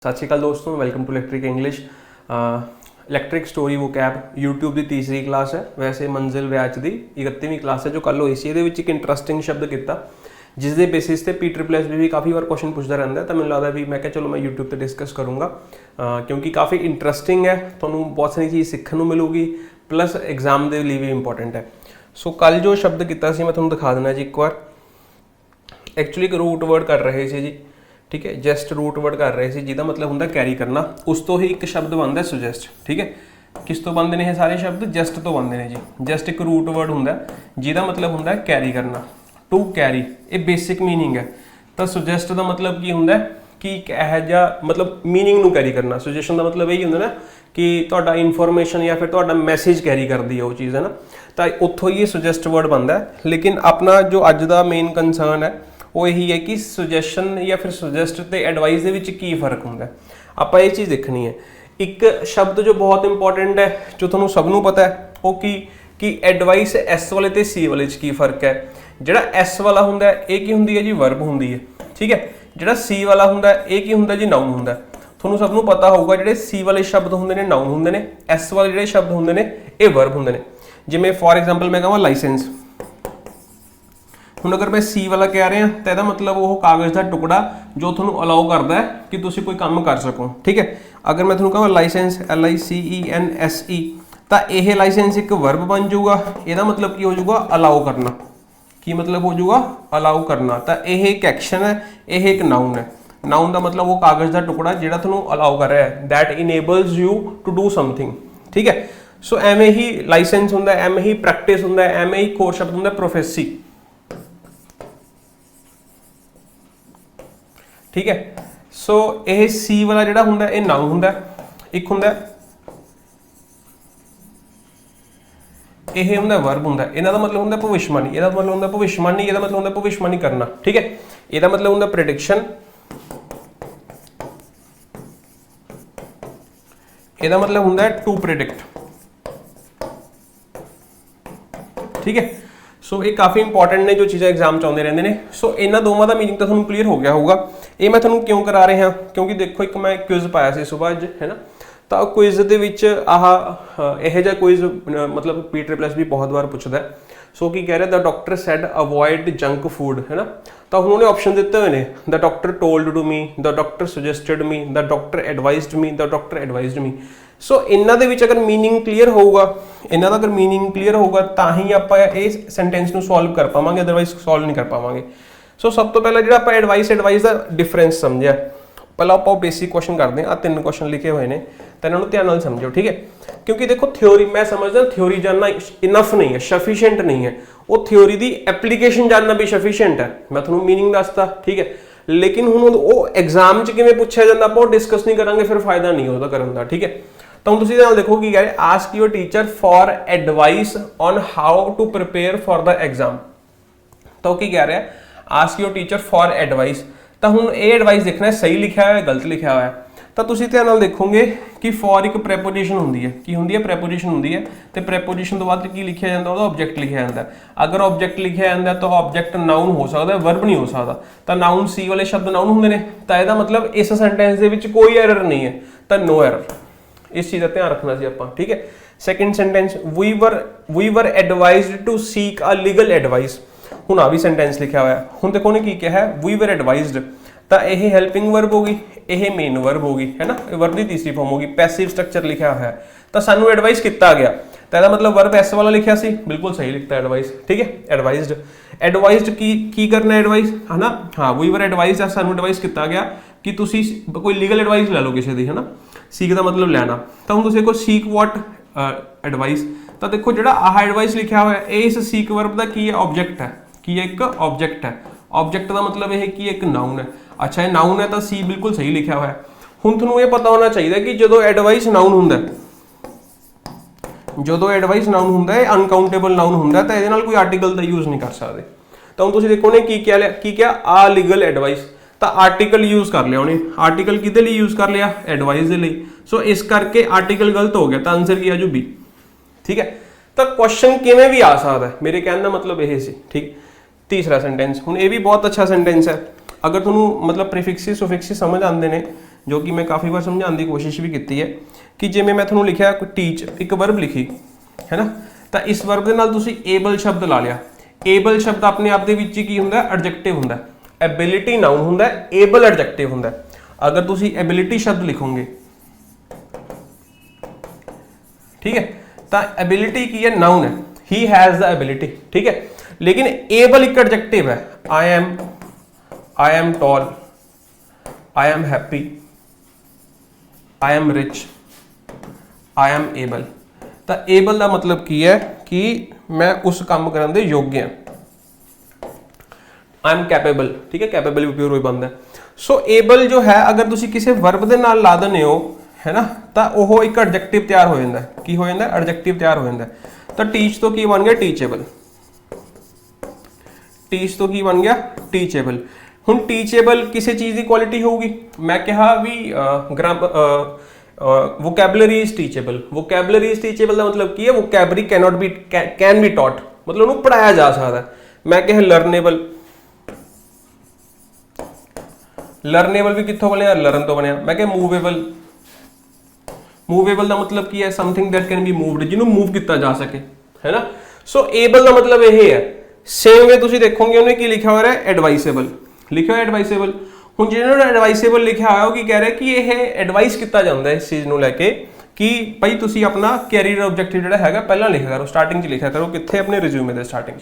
सत श्री अकाल दोस्तों, welcome to electric English. Electric story वो कैब यूट्यूब की तीसरी क्लास है। वैसे मंजिल व्याच की 31वीं क्लास है जो कल हुई सी। ये एक इंटरस्टिंग शब्द किया जिसके बेसिस से P++ भी काफ़ी बार क्वेश्चन पूछता रहता है। तो मैंने लगता भी मैं चलो मैं यूट्यूब पर डिस्कस करूँगा क्योंकि काफ़ी इंटरस्टिंग है, थोड़ा बहुत सारी चीज़ सीखने को मिलूगी, प्लस एग्जाम के लिए भी इंपॉर्टेंट है। सो कल जो शब्द किया मैं थोड़ा दिखा देना जी एक बार। एक्चुअली एक रूट वर्ड कर रहे थे जी, ठीक है, जस्ट रूट वर्ड कर रहे थे जिसका मतलब होंगे कैरी करना। उस तो ही एक शब्द बनता सुजैस्ट, ठीक है। किस तो बनते हैं ये सारे शब्द? जस्ट तो बनते हैं जी। जस्ट एक रूट वर्ड होंगे जिसका मतलब होंगे कैरी करना, टू कैरी, ये बेसिक मीनिंग है। तो सुजैस्ट का मतलब की होंगे कि एक यह जा मतलब मीनिंग में कैरी करना। सुजैशन का मतलब यही होंगे ना कि तुहाडा इनफॉर्मेशन या फिर तुहाडा मैसेज कैरी करती है वो चीज़, है ना। तो उत्थों ही सुजैस्ट वर्ड बनता है। लेकिन अपना जो अज का मेन कंसर्न है वो यही है कि सुजैशन या फिर सुजैस्ट ते एडवाइस दे विच की फर्क होंगे। आप ये चीज़ देखनी है। एक शब्द जो बहुत इंपॉर्टेंट है जो तुहानूं सबनूं पता है वो कि एडवाइस एस वाले ते सी वाले की फर्क है। जिहड़ा एस वाला हुंदा है ये की हुंदी है जी? वर्ब हुंदी है, ठीक है। जिहड़ा सी वाला हुंदा है ये की हुंदा जी? नाउन हुंदा है। तुहानूं सबनूं पता होगा जिहड़े सी वाले शब्द हुंदे ने नाउन हुंदे ने, एस वाले जिहड़े शब्द हुंदे ने ये वर्ब हुंदे ने। जिवें फॉर एग्जांपल मैं कहां लाइसेंस, हुण अगर मैं सी वाला कह रहा तो यह मतलब वो कागज़ का टुकड़ा जो थोड़ा अलाउ करता है कि तुम कोई काम कर सको, ठीक है। अगर मैं थोड़ा कहा लाइसेंस LICENSE तो यह लाइसेंस एक वर्ब बन जाऊगा। यदा मतलब की हो जाऊगा अलाउ करना। की मतलब हो जाऊगा अलाउ करना। तो यह एक एक्शन है, यह एक नाउन है। नाउन का मतलब वो कागज़ का टुकड़ा जो थोड़ा अलाउ कर रहा है, that enables you to do something, ठीक है। सो एवें ही लाइसेंस होंगे, एवें ही प्रैक्टिस होंगे, एवें ही एक होर शब्द होंगे प्रोफेसी, ठीक है। सो यह सी वाला जिहड़ा हुंदा है नाउन हुंदा है, एक हुंदा यह हुंदा वर्ब हुंदा है। इहदा मतलब हुंदा भविष्यवाणी, इहदा मतलब हुंदा भविष्यवाणी, इहदा मतलब हुंदा भविष्यवाणी करना, ठीक है। इहदा मतलब हुंदा प्रेडिक्शन, इहदा मतलब हुंदा टू प्रेडिक्ट, ठीक है। सो ये काफ़ी इंपॉर्टेंट ने जो चीज़ें एग्जाम च आते रहते हैं। सो इन्होंने दोवों का मीनिंग तो थोड़ा क्लीयर हो गया होगा। ये मैं थोड़ा क्यों करा रहा क्योंकि देखो एक मैं क्विज पाया से सुबह अज, है ना। तो क्विज के यह जहा क्विज मतलब P++ भी बहुत बार पूछता है। सो की कह रहा the doctor said avoid junk food, है ना। तो उन्होंने ऑप्शन दिते हुए हैं, the doctor told to me, the doctor suggested me, the doctor advised me, the doctor advised me. So इन्हों के अगर मीनिंग क्लीयर होगा, इन्हों का अगर मीनिंग क्लीयर होगा तो ही आप सेंटेंस को सॉल्व कर पावांगे, अदरवाइज सॉल्व नहीं कर पावांगे। सो सब तो पहले जो आप एडवाइस का डिफरेंस समझा, पहला आप बेसिक क्वेश्चन करते हैं। आ 3 क्वेश्चन लिखे हुए हैं तो इन्होंने ध्यान नाल समझो, ठीक है। क्योंकि देखो थ्योरी मैं समझदा थ्योरी जानना इनफ नहीं है, सफिशिएंट नहीं है। वो थ्योरी की एप्लीकेशन जानना भी सफिशिएंट है। मैं थोड़ा मीनिंग दसता, ठीक है। लेकिन हुण वो एग्जाम च किवें पुछया जांदा आप डिस्कस नहीं करांगे, फिर फायदा नहीं होता करन दा, ठीक है। तो तुसीं इहदे नाल देखो की कह रहे, ask your teacher for advice on how to prepare for the exam. तो की कह रहा है, ask your teacher for advice. तो हुण ये एडवाइस देखना है सही लिखा हुआ है गलत लिखा हुआ है। तो तुसीं ध्यान नाल देखोगे कि फॉर एक प्रैपोजिशन होंदी है, की होंदी है प्रैपोजिशन होंदी है। तो प्रैपोजिशन तो बाद की लिखा जाता है, ऑब्जेक्ट लिखा जाता है। अगर ऑब्जेक्ट लिखा जाता है तो ऑब्जेक्ट नाउन हो सकता है, वर्ब नहीं हो सकता। तो नाउन सी वाले शब्द नाउन होंगे ने, तो यदा मतलब इस सेंटेंस के विच कोई एरर नहीं है, तो नो एरर। इस चीज़ का ध्यान रखना सी आपां, ठीक है। Second sentence, we were advised to seek a legal advice. हुण आ भी सेंटेंस लिखा हुआ है। हुण देखो ने की कहा है, वी वर एडवाइज्ड, तो यह हेल्पिंग वर्ब होगी, यह मेन वर्ब होगी, है ना। वर्ब की तीसरी फॉर्म होगी, पैसिव स्ट्रक्चर लिखा हुआ है। तो सानू एडवाइस किया गया, तो यदा मतलब वर्ब एस वाला लिखा सी, बिल्कुल सही लिखता है एडवाइस, ठीक है। एडवाइज्ड, एडवाइज्ड की करना एडवाइस, है ना। हाँ, वी वर एडवाइज्ड, सानू एडवाइस किया गया कि तुसी कोई लीगल एडवाइस ले लो किसी की, है ना। सीक का मतलब लैना। तो हम देखो सीक वॉट एडवाइस। तो देखो जो आह एडवाइस लिखा हुआ है इस सीक वर्ब का की है, ऑब्जेक्ट है, की एक ऑब्जेक्ट है। ऑब्जेक्ट का मतलब यह कि एक नाउन है। अच्छा, ये नाउन है तो सी बिल्कुल सही लिखा हुआ है। हुण तुहानूं ये पता होना चाहिए कि जो एडवाइस नाउन हुंदा है, जो एडवाइस नाउन हुंदा है अनकाउंटेबल नाउन हुंदा है, तो ये नाल कोई आर्टिकल का यूज़ नहीं कर सकते। तो हुण तुसीं देखो ने की क्या आ लीगल एडवाइस, तो आर्टिकल यूज़ कर लिया उन्हें। आर्टिकल किहदे लई यूज़ कर लिया? एडवाइस के लिए। सो इस करके आर्टिकल गलत हो गया, तो आंसर की आ जू बी, ठीक है। तो क्वेश्चन किवें भी आ सकता है, मेरे कहने का मतलब यह सी, ठीक। तीसरा सेंटेंस, हुण ये भी बहुत अच्छा सेंटेंस है। अगर तुहानूं मतलब प्रीफिक्सिस सुफिक्सिस समझ आते हैं जो कि मैं काफ़ी बार समझाने की कोशिश भी की है कि जिवें मैं थोड़ा लिखा टीच एक वर्ब लिखी है ना, तो इस वर्ब के नाल तुसी एबल शब्द ला लिया। एबल शब्द अपने आप दे विच की हुंदा एडजेक्टिव हुंदा, एबिलिटी नाउन हुंदा, एबल एडजेक्टिव हुंदा। अगर तुसी एबिलिटी शब्द लिखोगे ठीक है, तो एबिलिटी की है नाउन है, ही हैज द एबिलिटी ठीक है, लेकिन एबल एक एडजेक्टिव है। I am tall, I am happy, I am rich, I am able. तो एबल का मतलब की है कि मैं उस काम करने दे योग्य हाँ। आई एम कैपेबल ठीक है, कैपेबल भी प्योर बनता है। सो एबल जो है अगर तुसी किसी वर्ब के नाल ला देने हो है ना, तो वह एक एडजेक्टिव तैयार हो जाता है। की हो जाता है? एडजेक्टिव तैयार हो जाता है। तो टीच तो की बन गया टीचेबल, टीच तो की बन गया टीचेबल। हुण टीचेबल किसी चीज़ की क्वालिटी होगी, मैं कहा भी vocabulary is teachable. Vocabulary is teachable का मतलब की है vocabulary cannot be can be taught, मतलब उन्होंने पढ़ाया जा सकता है। मैं कहा लर्नेबल, लर्नेबल भी कितों बने, लर्न तो बनया। मैं कहा मूवेबल, मूवेबल का मतलब की है something that can be moved, जिन्होंने मूव किया जा सके है ना। सो एबल का मतलब यह है। सेम वे तुम देखोगे उन्हें की लिखा हो रहा है एडवाइसेबल, लिखा है एडवाइसेबल। हुण जिन्होंने एडवाइसेबल लिखा हुआ वो की कह रहा है कि यह एडवाइस किया जाता है इस चीज़ को लैके कि भाई तुसी अपना कैरियर ऑब्जेक्टिव जो है पहला लिखा करो, स्टार्टिंग लिखा करो कितने अपने रिज्यूमे के स्टार्टिंग,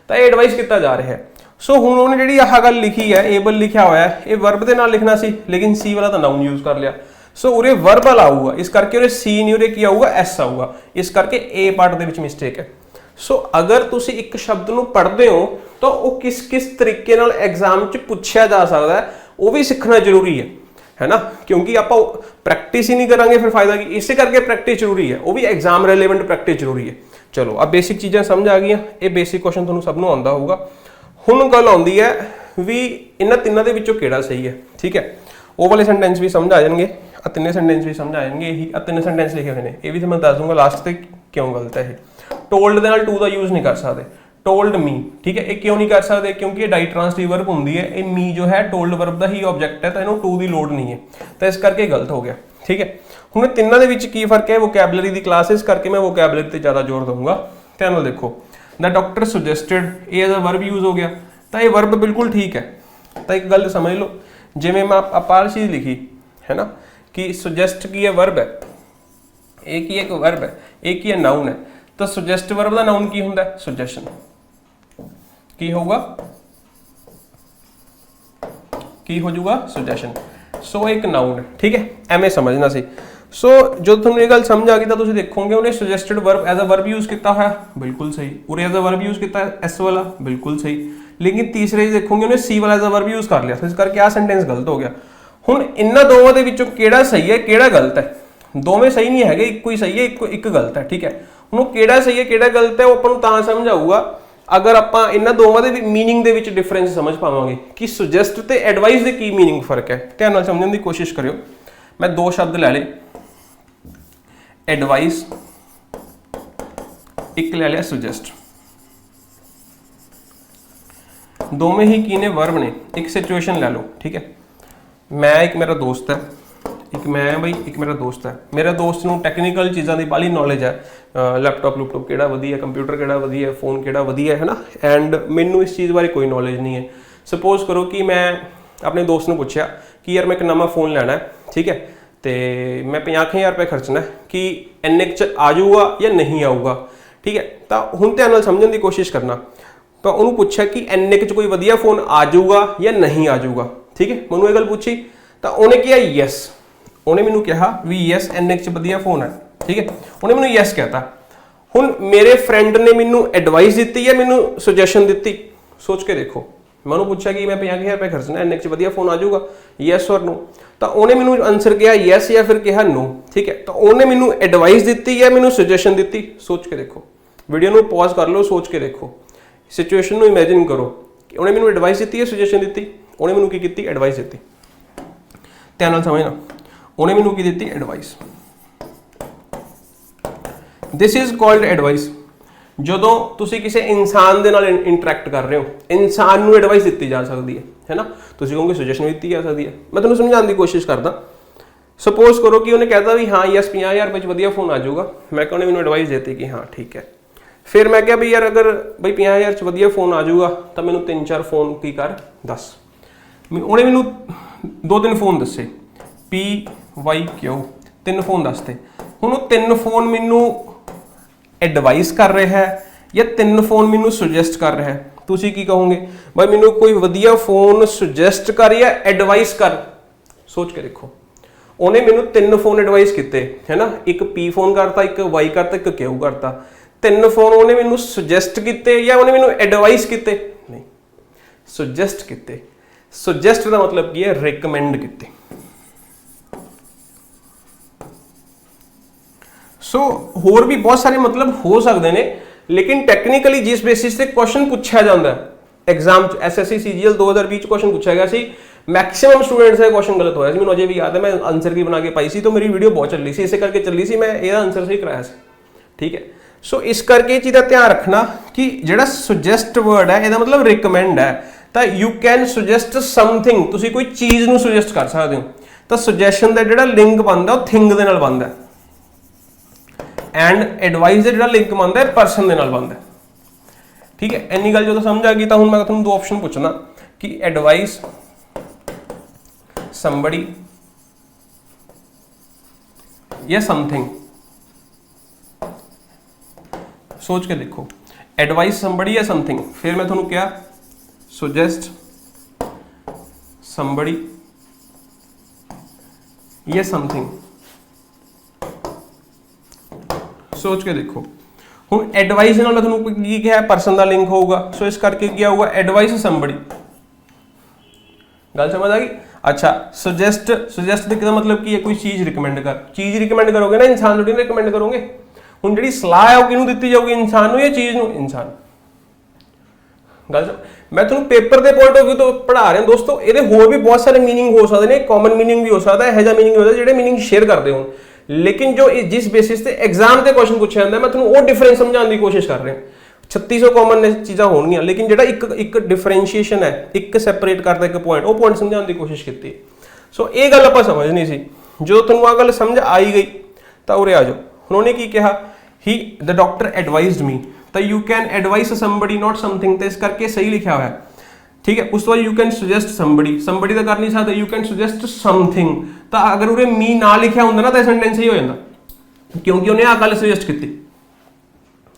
तो यह एडवाइस किया जा रहा है। सो हुण उन्होंने जी आह गल लिखी है एबल लिखा हुआ है, ये वर्ब के नाल लिखना सी, लेकिन सी वाला तो नाउन यूज कर लिया। सो उरे वर्बल आऊगा, इस करके उरे सी नहीं उरे की आऊगा एस आऊगा, इस करके ए पार्ट के विच मिसटेक है। सो अगर तुसी एक शब्द नूं पढ़ते हो तो वह किस किस तरीके नाल एग्जाम च पूछा जा सकता है वो भी सीखना जरूरी है ना, क्योंकि आप प्रैक्टिस ही नहीं करेंगे फिर फायदा की। इसे करके प्रैक्टिस जरूरी है, वो भी एग्जाम रेलेवेंट प्रैक्टिस जरूरी है। चलो अब बेसिक चीज़ें समझ आ गई, ये बेसिक क्वेश्चन तुहानूं सबनूं आउंदा होगा। हुण गल आउंदी है भी इन्हां तिन्नां दे विचों किहड़ा सही है ठीक है। वो वाले सेंटेंस भी समझ आ जाएंगे, तिन्ने सेंटेंस भी समझ आ जाएंगे, यही तिन्ने सेंटेंस लिखे हुए हैं, ये भी तो मैं दस दूंगा लास्ट तक क्यों गलत है। टोल्ड दे नाल टू का यूज नहीं कर सकते, टोल्ड मी ठीक है, ये क्यों नहीं कर सकते क्योंकि डाइट्रांसिटिव वर्ब होंगी है, ये मी जो है टोल्ड वर्ब का ही ऑब्जेक्ट है, तो इन्हों टू की लोड नहीं है, तो इस करके गलत हो गया ठीक है। हुण तिन्नां दे विच की फर्क है, वोकैबलरी की क्लास, इस करके मैं वोकैबलरी पर ज़्यादा जोर दूंगा। ध्यान नाल देखो, द डॉक्टर सुजैसटेड ये एज अ वर्ब यूज हो गया, तो ये वर्ब बिल्कुल ठीक है। तो एक गल समझ लो, जिवें मैं अपार चीज़ लिखी है ना कि सुजैसट की है वर्ब है, एक ही एक वर्ब है, एक ही नाउन है, तो सुजैसट वर्ब का नाउन की होंदा है सुजैशन, की होगा की हो जाऊगा सुजैशन। सो एक नाउन है ठीक है, एवं समझना सी। सो जो तुम ये गल समझ आ गई तो तुम देखोगे उन्हें suggested verb as a verb use किया है, बिल्कुल सही। उरे एज अ वर्ब यूज किया एस वाला, बिल्कुल सही। लेकिन तीसरे देखोगे उन्हें सी वाला एज अ वर्ब यूज कर लिया, तो इस करके आ सेंटेंस गलत हो गया। हुण इन्हां दोवां दे विचों किहड़ा सही है किहड़ा गलत है, दोवें सही नहीं है, एक ही सही है एक गलत है ठीक है। हुण किहड़ा सही है किहड़ा गलत है वो आपां नूं तां समझ आऊगा अगर आपां इन्हां दोवां दे मीनिंग दे विच डिफरेंस समझ पावांगे कि सुजैसट ते एडवाइस दे की मीनिंग फर्क है। ध्यान नाल समझण दी कोशिश करियो। मैं दो शब्द लै ले, एडवाइस, एक ले लिया सुजैसट, दोवें ही की ने वर्ब ने। एक सिचुएशन ले लो ठीक है, मैं एक मेरा दोस्त है, एक मैं भाई एक मेरा दोस्त है, मेरे दोस्त नूं टैक्नीकल चीज़ों की बाली नॉलेज है, लैपटॉप लैपटॉप किहड़ा वधिया, कंप्यूटर किहड़ा वधिया, फोन किहड़ा वधिया है ना, एंड मैनू इस चीज़ बारे कोई नॉलेज नहीं है। सपोज करो कि मैं अपने दोस्त ने पूछा कि यार मैं एक नवा फोन लेना है ठीक है, तो मैं 50,000 रुपये खर्चना है कि इन्ने च आ जाऊगा या नहीं आऊगा ठीक है। तो हुण ध्यान नाल समझण दी कोशिश करना, तो उन्होंने पूछा कि इन्ने च कोई वधिया फोन आ जाऊगा या नहीं आ जाऊगा ठीक है। मैनूं ये गल पूछी तो उन्हें किया यस, उन्हें मैनूं कहा भी यस इन्ने च वधिया फोन है ठीक है, उन्हें मैनूं यस कहता। हुण मेरे फ्रेंड ने मैनूं एडवाइस दी या मैनूं सुजैशन दी, सोच के देखो। मैं उन्होंने पूछा कि मैं 50,000 रुपये खर्चना इन्ने च वधिया फोन आ जाऊगा, यस और नो, तो उन्हें मैनूं आंसर किया यस या फिर कहा नो ठीक है। तो उन्हें मैनूं एडवाइस दी या मैनूं सुजैशन दी, सोच के देखो। वीडियो नूं पॉज कर लो, सोच के देखो, सिचुएशन नूं इमेजिन करो कि उन्हें मैनूं एडवाइस दी या सुजैशन दी, उन्हें मैनूं की कीती एडवाइस दी। ध्यान नाल समझना, उन्हें मैनूं की दी advice. This is called advice. ਜਦੋਂ ਤੁਸੀਂ ਕਿਸੇ ਇਨਸਾਨ ਦੇ ਨਾਲ ਇੰਟਰੈਕਟ ਕਰ ਰਹੇ ਹੋ, ਇਨਸਾਨ ਨੂੰ ਐਡਵਾਈਸ ਦਿੱਤੀ ਜਾ ਸਕਦੀ ਹੈ ਨਾ, ਤੁਸੀਂ ਕਹੋਗੇ ਸੁਜੈਸ਼ਨ ਵੀ ਦਿੱਤੀ ਜਾ ਸਕਦੀ ਹੈ। ਮੈਂ ਤੁਹਾਨੂੰ ਸਮਝਾਉਣ ਦੀ ਕੋਸ਼ਿਸ਼ ਕਰਦਾ ਸਪੋਜ਼ ਕਰੋ ਕਿ ਉਹਨੇ ਕਹਿਤਾ ਵੀ ਹਾਂ ਯਸ 50,000 ਰੁਪਏ 'ਚ ਵਧੀਆ ਫੋਨ ਆ ਜਾਊਗਾ, ਮੈਂ ਕਿਹਾ ਉਹਨੇ ਮੈਨੂੰ ਐਡਵਾਈਸ ਦਿੱਤੀ ਕਿ ਹਾਂ ਠੀਕ ਹੈ। ਫਿਰ ਮੈਂ ਕਿਹਾ ਵੀ ਯਾਰ ਅਗਰ ਬਈ 50,000 'ਚ ਵਧੀਆ ਫੋਨ ਆ ਜਾਊਗਾ ਤਾਂ ਮੈਨੂੰ 3-4 ਫੋਨ ਕੀ ਕਰ ਦੱਸ। ਉਹਨੇ ਮੈਨੂੰ 2-3 ਫੋਨ ਦੱਸੇ, PYQ 3 ਫੋਨ ਦੱਸਤੇ। ਹੁਣ ਉਹ 3 ਫੋਨ ਮੈਨੂੰ ਐਡਵਾਈਸ ਕਰ ਰਿਹਾ ਹੈ ਜਾਂ 3 ਫੋਨ ਮੈਨੂੰ ਸੁਜੈਸਟ ਕਰ ਰਿਹਾ ਹੈ? ਤੁਸੀਂ ਕੀ ਕਹੋਗੇ ਬਾਈ ਮੈਨੂੰ ਕੋਈ ਵਧੀਆ ਫੋਨ ਸੁਜੈਸਟ ਕਰ ਜਾਂ ਐਡਵਾਈਸ ਕਰ? ਸੋਚ ਕੇ ਦੇਖੋ। ਉਹਨੇ ਮੈਨੂੰ 3 ਫੋਨ ਐਡਵਾਈਸ ਕੀਤੇ ਹੈ ਨਾ, ਇੱਕ P ਫੋਨ ਕਰਤਾ, ਇੱਕ Y ਕਰਤਾ, ਇੱਕ Q ਕਰਤਾ। 3 ਫੋਨ ਉਹਨੇ ਮੈਨੂੰ ਸੁਜੈਸਟ ਕੀਤੇ ਜਾਂ ਉਹਨੇ ਮੈਨੂੰ ਐਡਵਾਈਸ ਕੀਤੇ? ਨਹੀਂ, ਸੁਜੈਸਟ ਕੀਤੇ। ਸੁਜੈਸਟ ਦਾ ਮਤਲਬ ਕੀ ਹੈ? ਰეკਮੈਂਡ ਕੀਤੇ। ਸੋ ਹੋਰ ਵੀ ਬਹੁਤ ਸਾਰੇ ਮਤਲਬ ਹੋ ਸਕਦੇ ਨੇ, ਲੇਕਿਨ ਟੈਕਨੀਕਲੀ ਜਿਸ ਬੇਸਿਸ ਤੇ ਕੁਐਸਚਨ ਪੁੱਛਿਆ ਜਾਂਦਾ ਐਗਜ਼ਾਮ ਚ, SSC CGL 2020 ਚ ਕੁਐਸਚਨ ਪੁੱਛਿਆ ਗਿਆ ਸੀ, ਮੈਕਸਿਮਮ ਸਟੂਡੈਂਟਸ ਦਾ ਕੁਐਸਚਨ ਗਲਤ ਹੋਇਆ ਸੀ। ਮੈਨੂੰ ਅਜੇ ਵੀ ਯਾਦ ਹੈ, ਮੈਂ ਆਨਸਰ ਕੀ ਬਣਾ ਕੇ ਪਾਈ ਸੀ, ਤਾਂ ਮੇਰੀ ਵੀਡੀਓ ਬਹੁਤ ਚੱਲੀ ਸੀ, ਇਸੇ ਕਰਕੇ ਚੱਲੀ ਸੀ, ਮੈਂ ਇਹਦਾ ਆਨਸਰ ਸਹੀ ਕਰਾਇਆ ਸੀ। ਠੀਕ ਹੈ, ਸੋ ਇਸ ਕਰਕੇ ਇਹ ਚੀਜ਼ ਦਾ ਧਿਆਨ ਰੱਖਣਾ ਕਿ ਜਿਹੜਾ ਸੁਜੈਸਟ ਵਰਡ ਹੈ ਇਹਦਾ ਮਤਲਬ ਰਿਕਮੈਂਡ ਹੈ। ਤਾਂ ਯੂ ਕੈਨ ਸੁਜੈਸਟ ਸਮਥਿੰਗ, ਤੁਸੀਂ ਕੋਈ ਚੀਜ਼ ਨੂੰ ਸੁਜੈਸਟ ਕਰ ਸਕਦੇ ਹੋ। ਤਾਂ ਸੁਜੈਸ਼ਨ ਦਾ ਜਿਹੜਾ ਲਿੰਕ ਬਣਦਾ ਉਹ ਥਿੰਗ ਦੇ ਨਾਲ ਬਣਦਾ, ਐਂਡ ਐਡਵਾਈਸ ਦਾ ਜਿਹੜਾ ਲਿੰਕ ਬਣਦਾ ਹੈ ਪਰਸਨ ਦੇ ਨਾਲ ਬਣਦਾ। ਠੀਕ ਹੈ, ਇੰਨੀ ਗੱਲ ਜਦੋਂ ਸਮਝ ਆ ਗਈ ਤਾਂ ਹੁਣ ਮੈਂ ਤੁਹਾਨੂੰ 2 ਆਪਸ਼ਨ ਪੁੱਛਣਾ ਕਿ ਐਡਵਾਈਸ somebody ਜਾਂ ਸਮਥਿੰਗ। ਸੋਚ ਕੇ ਦੇਖੋ, ਐਡਵਾਈਸ somebody ਜਾਂ ਸਮਥਿੰਗ। ਫਿਰ ਮੈਂ ਤੁਹਾਨੂੰ ਕਿਹਾ ਸੁਜੈਸਟ somebody ਜਾਂ ਸਮਥਿੰਗ। ਸੋਚ ਕੇ ਦੇਖੋ। ਹੁਣ ਐਡਵਾਈਸ ਨਾਲ ਮੈਂ ਤੁਹਾਨੂੰ ਕੀ ਕਿਹਾ? ਪਰਸਨ ਦਾ ਲਿੰਕ ਹੋਊਗਾ, ਸੋ ਇਸ ਕਰਕੇ ਕੀ ਹੋਊਗਾ? Advise somebody। ਗੱਲ ਸਮਝ ਆ ਗਈ? अच्छा, ਸੁਜੈਸਟ ਦੇ ਕਿਹਦਾ ਮਤਲਬ ਕੀ ਹੈ? ਕੋਈ ਚੀਜ਼ ਰਿਕਮੈਂਡ ਕਰ। ਚੀਜ਼ ਰਿਕਮੈਂਡ ਕਰੋਗੇ ਨਾ, ਇਨਸਾਨ ਨੂੰ ਰਿਕਮੈਂਡ ਕਰੋਗੇ। ਹੁਣ ਜਿਹੜੀ ਸਲਾਹ ਹੈ ਉਹ ਕਿਹਨੂੰ ਦਿੱਤੀ ਜਾਊਗੀ? ਇਨਸਾਨ ਨੂੰ ਜਾਂ ਚੀਜ਼ ਨੂੰ? ਇਨਸਾਨ। ਗੱਲ ਮੈਂ ਤੁਹਾਨੂੰ ਪੇਪਰ ਦੇ ਪੁਆਇੰਟ ਆਫ ਵਿਊ ਤੋਂ ਪੜ੍ਹਾ ਰਿਹਾ ਦੋਸਤੋ। ਇਹਦੇ ਹੋਰ ਵੀ ਬਹੁਤ ਸਾਰੇ ਮੀਨਿੰਗ ਹੋ ਸਕਦੇ ਨੇ, ਕਾਮਨ ਮੀਨਿੰਗ ਵੀ ਹੋ ਸਕਦਾ ਹੈ, ਇਹੋ ਜਿਹਾ ਮੀਨਿੰਗ ਹੋ ਸਕਦਾ ਜਿਹੜੇ ਮੀਨਿੰਗ ਸ਼ੇਅਰ ਕਰਦੇ ਹੋਣ, ਲੇਕਿਨ ਜੋ ਜਿਸ ਬੇਸਿਸ ਤੇ ਐਗਜ਼ਾਮ ਤੇ ਕੁਐਸਚਨ ਪੁੱਛਿਆ ਜਾਂਦਾ ਮੈਂ ਤੁਹਾਨੂੰ ਉਹ ਡਿਫਰੈਂਸ ਸਮਝਾਉਣ ਦੀ ਕੋਸ਼ਿਸ਼ ਕਰ ਰਿਹਾ। 3600 ਕਾਮਨ ਚੀਜ਼ਾਂ ਹੋਣਗੀਆਂ, ਲੇਕਿਨ ਜਿਹੜਾ ਇੱਕ ਡਿਫਰੈਂਸ਼ੀਏਸ਼ਨ ਹੈ, ਇੱਕ ਸੈਪਰੇਟ ਕਰਦਾ ਇੱਕ ਪੁਆਇੰਟ, ਉਹ ਪੁਆਇੰਟ ਸਮਝਾਉਣ ਦੀ ਕੋਸ਼ਿਸ਼ ਕੀਤੀ। ਸੋ ਇਹ ਗੱਲ ਆਪਾਂ ਸਮਝਣੀ ਸੀ। ਜਦੋਂ ਤੁਹਾਨੂੰ ਆਹ ਗੱਲ ਸਮਝ ਆਈ ਗਈ ਤਾਂ ਉਰੇ ਆ ਜਾਓ। ਹੁਣ ਉਹਨੇ ਕੀ ਕਿਹਾ? ਦ ਡਾਕਟਰ ਐਡਵਾਈਜ਼ਡ ਮੀ, ਤਾਂ you can advise somebody not something, ਤੇ ਇਸ ਕਰਕੇ ਸਹੀ ਲਿਖਿਆ ਹੋਇਆ। ਠੀਕ ਹੈ, ਉਸ ਤੋਂ ਬਾਅਦ ਯੂ ਕੈਨ ਸੁਜੈਸਟ ਸਮਬਡੀ ਤਾਂ ਕਰ ਨਹੀਂ ਸਕਦੇ, ਯੂ ਕੈਨ ਸੁਜੈਸਟ ਸਮਥਿੰਗ। ਤਾਂ ਅਗਰ ਉਰੇ ਮੀ ਨਾ ਲਿਖਿਆ ਹੁੰਦਾ ਨਾ ਤਾਂ ਸੈਂਟੈਂਸ ਹੀ ਹੋ ਜਾਂਦਾ, ਕਿਉਂਕਿ ਉਹਨੇ ਆਹ ਗੱਲ ਸੁਜੈਸਟ ਕੀਤੀ।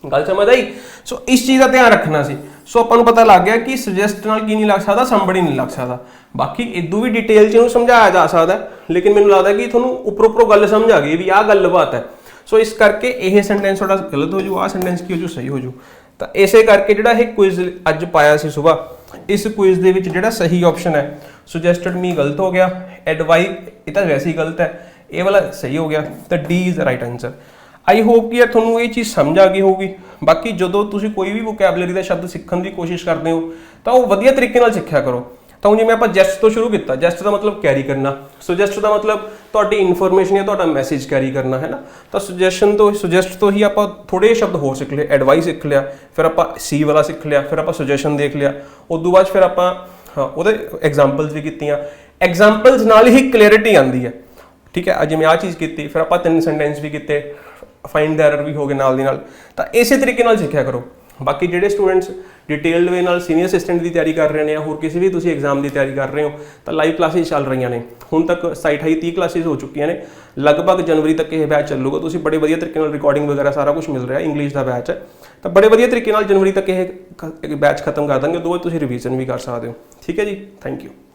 ਗੱਲ ਸਮਝ ਆਈ? ਸੋ ਇਸ ਚੀਜ਼ ਦਾ ਧਿਆਨ ਰੱਖਣਾ ਸੀ। ਸੋ ਆਪਾਂ ਨੂੰ ਪਤਾ ਲੱਗ ਗਿਆ ਕਿ ਸੁਜੈਸਟ ਨਾਲ ਕੀ ਨਹੀਂ ਲੱਗ ਸਕਦਾ? ਸਮਬਡੀ ਨਹੀਂ ਲੱਗ ਸਕਦਾ। ਬਾਕੀ ਇਦੋਂ ਵੀ ਡਿਟੇਲ 'ਚ ਇਹਨੂੰ ਸਮਝਾਇਆ ਜਾ ਸਕਦਾ, ਲੇਕਿਨ ਮੈਨੂੰ ਲੱਗਦਾ ਕਿ ਤੁਹਾਨੂੰ ਉੱਪਰੋਂ ਗੱਲ ਸਮਝ ਆ ਗਈ ਵੀ ਆਹ ਗੱਲਬਾਤ ਹੈ। ਸੋ ਇਸ ਕਰਕੇ ਇਹ ਸੈਂਟੈਂਸ ਥੋੜਾ ਗਲਤ ਹੋ ਜੂ, ਆਹ ਸੈਂਟੈਂਸ ਕੀ ਹੋ ਜੂ? ਸਹੀ ਹੋ ਜੂ। ਤਾਂ ਇਸੇ ਕਰਕੇ ਜਿਹੜਾ ਇਹ ਕੁਇਜ਼ ਅੱਜ ਪਾਇਆ ਸੀ ਸੁਬਾ, ਇਸ ਕੁਇਜ਼ ਦੇ ਵਿੱਚ ਜਿਹੜਾ ਸਹੀ ਆਪਸ਼ਨ ਹੈ ਸੁਜੈਸਟਡ ਮੀ ਗਲਤ ਹੋ ਗਿਆ, ਐਡਵਾਈਸ ਇਹ ਤਾਂ ਵੈਸੇ ਹੀ ਗਲਤ ਹੈ, ਇਹ ਵਾਲਾ ਸਹੀ ਹੋ ਗਿਆ, ਤਾਂ D is the right answer. I hope ਕਿ ਯਾਰ ਤੁਹਾਨੂੰ ਇਹ ਚੀਜ਼ ਸਮਝ ਆ ਗਈ ਹੋਊਗੀ। ਬਾਕੀ ਜਦੋਂ ਤੁਸੀਂ ਕੋਈ ਵੀ ਵੋਕੈਬਲਰੀ ਦਾ ਸ਼ਬਦ ਸਿੱਖਣ ਦੀ ਕੋਸ਼ਿਸ਼ ਕਰਦੇ ਹੋ ਤਾਂ ਉਹ ਵਧੀਆ ਤਰੀਕੇ ਨਾਲ ਸਿੱਖਿਆ ਕਰੋ। ਤਾਂ ਹੁਣ ਜਿਵੇਂ ਆਪਾਂ ਜੈਸਟ ਤੋਂ ਸ਼ੁਰੂ ਕੀਤਾ, ਜੈਸਟ ਦਾ ਮਤਲਬ ਕੈਰੀ ਕਰਨਾ, ਸੁਜੈਸਟ ਦਾ ਮਤਲਬ ਤੁਹਾਡੀ ਇਨਫੋਰਮੇਸ਼ਨ ਜਾਂ ਤੁਹਾਡਾ ਮੈਸੇਜ ਕੈਰੀ ਕਰਨਾ ਹੈ ਨਾ। ਤਾਂ ਸੁਜੈਸਟ ਤੋਂ ਹੀ ਆਪਾਂ ਥੋੜੇ ਸ਼ਬਦ ਹੋਰ ਸਿੱਖ ਲਏ, ਐਡਵਾਈਸ ਸਿੱਖ ਲਿਆ, ਫਿਰ ਆਪਾਂ ਸੀ ਵਾਲਾ ਸਿੱਖ ਲਿਆ, ਫਿਰ ਆਪਾਂ ਸੁਜੈਸ਼ਨ ਦੇਖ ਲਿਆ, ਉਦੋਂ ਬਾਅਦ ਫਿਰ ਆਪਾਂ ਉਹਦੇ ਐਗਜ਼ਾਮਪਲਸ ਵੀ ਕੀਤੀਆਂ। ਐਗਜ਼ਾਮਪਲਸ ਨਾਲ ਹੀ ਕਲੈਰਿਟੀ ਆਉਂਦੀ ਹੈ। ਠੀਕ ਹੈ, ਜਿਵੇਂ ਆਹ ਚੀਜ਼ ਕੀਤੀ, ਫਿਰ ਆਪਾਂ 3 ਸੈਂਟੈਂਸ ਵੀ ਕੀਤੇ, ਫਾਈਂਡ ਦ ਐਰਰ ਵੀ ਹੋ ਗਏ ਨਾਲ ਦੀ ਨਾਲ। ਤਾਂ ਇਸੇ ਤਰੀਕੇ ਨਾਲ ਸਿੱਖਿਆ ਕਰੋ। ਬਾਕੀ ਜਿਹੜੇ ਸਟੂਡੈਂਟਸ ਡਿਟੇਲਡ ਵੇ ਨਾਲ ਸੀਨੀਅਰ ਅਸਿਸਟੈਂਟ ਦੀ ਤਿਆਰੀ ਕਰ ਰਹੇ ਨੇ ਜਾਂ ਹੋਰ ਕਿਸੇ ਵੀ ਤੁਸੀਂ ਐਗਜ਼ਾਮ ਦੀ ਤਿਆਰੀ ਕਰ ਰਹੇ ਹੋ ਤਾਂ ਲਾਈਵ ਕਲਾਸਿਸ ਚੱਲ ਰਹੀਆਂ ਨੇ। ਹੁਣ ਤੱਕ 27-28 ਕਲਾਸਿਸ ਹੋ ਚੁੱਕੀਆਂ ਨੇ, ਲਗਭਗ ਜਨਵਰੀ ਤੱਕ ਇਹ ਬੈਚ ਚੱਲੂਗਾ। ਤੁਸੀਂ ਬੜੇ ਵਧੀਆ ਤਰੀਕੇ ਨਾਲ ਰਿਕਾਰਡਿੰਗ ਵਗੈਰਾ ਸਾਰਾ ਕੁਝ ਮਿਲ ਰਿਹਾ, ਇੰਗਲਿਸ਼ ਦਾ ਬੈਚ ਹੈ, ਤਾਂ ਬੜੇ ਵਧੀਆ ਤਰੀਕੇ ਨਾਲ ਜਨਵਰੀ ਤੱਕ ਇਹ ਬੈਚ ਖਤਮ ਕਰ ਦਾਂਗੇ। ਉਦੋਂ ਬਾਅਦ ਤੁਸੀਂ ਰਿਵੀਜ਼ਨ ਵੀ ਕਰ ਸਕਦੇ ਹੋ। ਠੀਕ ਹੈ ਜੀ, ਥੈਂਕ ਯੂ।